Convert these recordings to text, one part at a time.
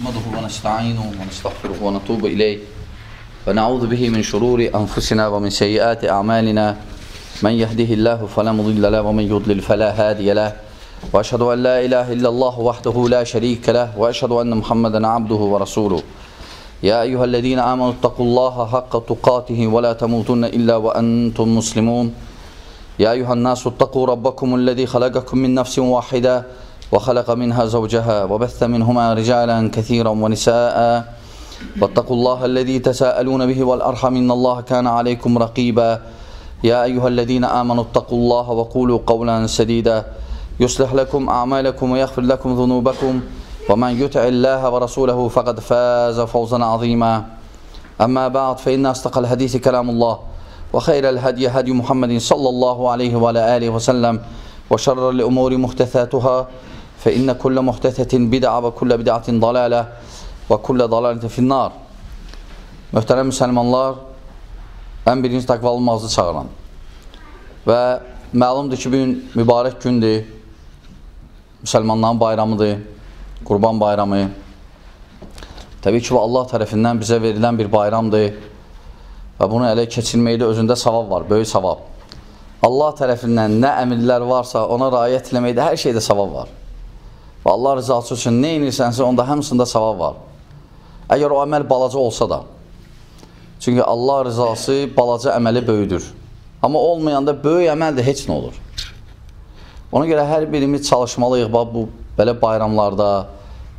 نحمده ونستعينه ونستغفره ونتوب إليه ونعوذ به من شرور أنفسنا ومن سيئات أعمالنا من يهده الله فلا مضل له ومن يضلل فلا هادي له وأشهد أن لا إله إلا الله وحده لا شريك له وأشهد أن محمدا عبده ورسوله يا أيها الذين آمنوا اتقوا الله حق تقاته ولا تموتن إلا وأنتم مسلمون يا أيها الناس اتقوا ربكم الذي خلقكم من نفس واحدة وخلق منها زوجها وبث منهما رجالا كثيرا ونساء واتقوا الله الذي تساءلون به والأرحم إن الله كان عليكم رقيبا يا أيها الذين آمنوا اتقوا الله وقولوا قولا سديدا يصلح لكم أعمالكم ويغفر لكم ذنوبكم ومن يطع الله ورسوله فقد فاز فوزا عظيما أما بعد فإن أصدق الحديث كلام الله وخير الهدي هدي محمد صلى الله عليه وعلى آله وسلم وشر الأمور محدثاتها فإن كل محدثة بدعة وكل بدعة ضلالة وكل ضلالة في النار. Möhtərəm müsəlmanlar, ən birinci təqvalı olmağınızı çağıran və məlumdur ki, bugün mübarək gündür, müsəlmanların bayramıdır, Qurban bayramı. Təbii ki, bu Allah tərəfindən bizə verilən bir bayramdır və bunu ələ keçirməkdə özündə savab var, böyük savab. Allah tərəfindən nə əmirlər varsa ona riayət eləməkdə hər şeydə savab var. Və Allah rızası üçün nə inirsənsə onda həmsində savab var. Əgər o əməl balaca olsa da. Çünki Allah rızası balaca əməli böyüdür. Amma olmayanda böyük əməl də heç nə olur. Ona görə hər birimiz çalışmalıyıq. Bu belə bayramlarda,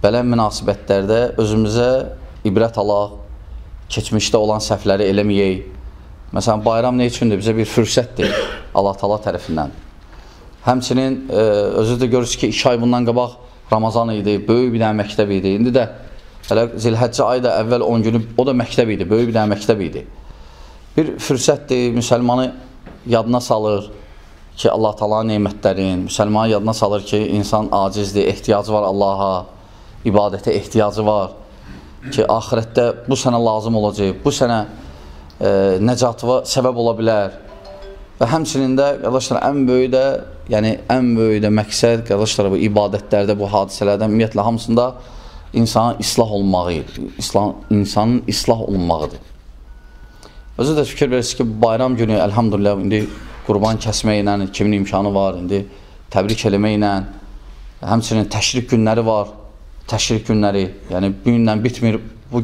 belə münasibətlərdə özümüzə ibrət alaq, keçmişdə olan səhvləri eləməyək. Məsələn, bayram nə üçündür? Bizə bir fürsətdir Allah Taala tərəfindən. Həmçinin özü də görürsünüz ki, 2 ay bundan qabaq Ramazan idi, böyük bir dənə məktəb idi. İndi də hələ Zilhəccə ayı da əvvəl 10 günü o da məktəb idi, böyük bir dənə məktəb idi. Bir fürsətdir, müsəlmanı yadına salır ki, Allah Taala'nın nemətlərin, müsəlmanı yadına salır ki, insan acizdir, ehtiyacı var Allaha, ibadətə ehtiyacı var ki, axirətdə bu sənə lazım olacaq, bu sənə nəcatıva səbəb ola bilər. Və həmçinin də, qardaşlar, ən böyük də məqsəd, qardaşlar, bu ibadətlərdə, bu hadisələrdən, ümumiyyətlə, hamısında insanın islah insanın islah olunmağıdır. Özü də fikir verirsiniz ki, bayram günü, əlhamdülillah, indi qurban kəsməklə, kimin imkanı var, indi təbrik eləməklə, həmçinin təşrik günləri var, təşrik günləri, yəni bir gündən bitmir, bu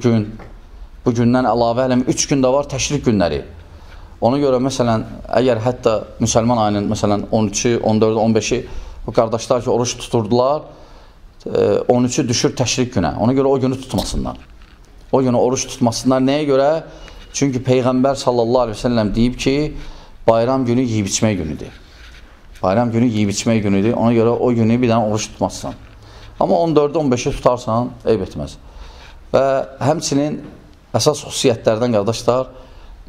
gündən əlavə hələm 3 gündə var təşrik günləri. Ona görə, məsələn, əgər hətta müsəlman ayının, məsələn, 13-ü, 14-ü, 15-i bu qardaşlar ki, oruç tuturdular, 13-ü düşür təşrik günə. Ona görə o günü tutmasınlar. O günü oruç tutmasınlar. Nəyə görə? Çünki Peyğəmbər sallallahu aleyhi ve sellem deyib ki, bayram günü yeyib içmək günüdür. Bayram günü yeyib içmək günüdür. Ona görə o günü bir dənə oruç tutmazsan. Amma 14-ü, 15-i tutarsan, eyb etməz. Və həmçinin əsas xüsusiyyətlərdən, qardaşlar,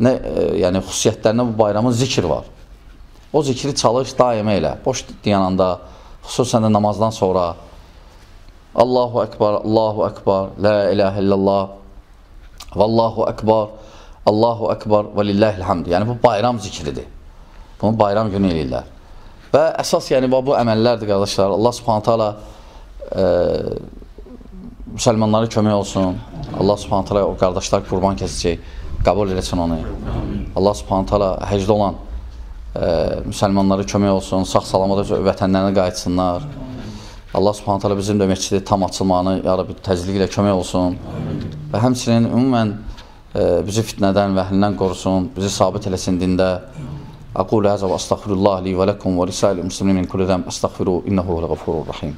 yəni xüsusiyyətlərinə bu bayramın zikr var. O zikri çalış, daimə elə. Boş dayananda, xüsusən də namazdan sonra Allahu Ekber, Allahu Ekber, La ilahe illallah Vallahu Ekber, Allahu Ekber və lillahilhamd. Yəni bu bayram zikridir. Bunu bayram günü eləyirlər. Və əsas yəni bu əməllərdir, qardaşlar. Allah Subhanahu taala müsəlmanlara kömək olsun. Allah Subhanahu taala o qardaşlar qurban kəsəcək, qəbul eləsin onu. Allah Subhanahu taala həcdə olan müsəlmanlara kömək olsun, sağ-salamat vətənlərinə qayıtsınlar. Allah Subhanahu taala bizim də məscidi tam açılmağını ya Rabbi tezliklə kömək olsun. Və həmçinin ümumən bizi fitnədən və əhlindən qorusun, bizi sabit eləsin dində. Aqulu həzə və əstəğfirullah li və ləkum və risəl-i müslimin min kulli zəm əstəğfiru innəhu ləğəfurur rahim.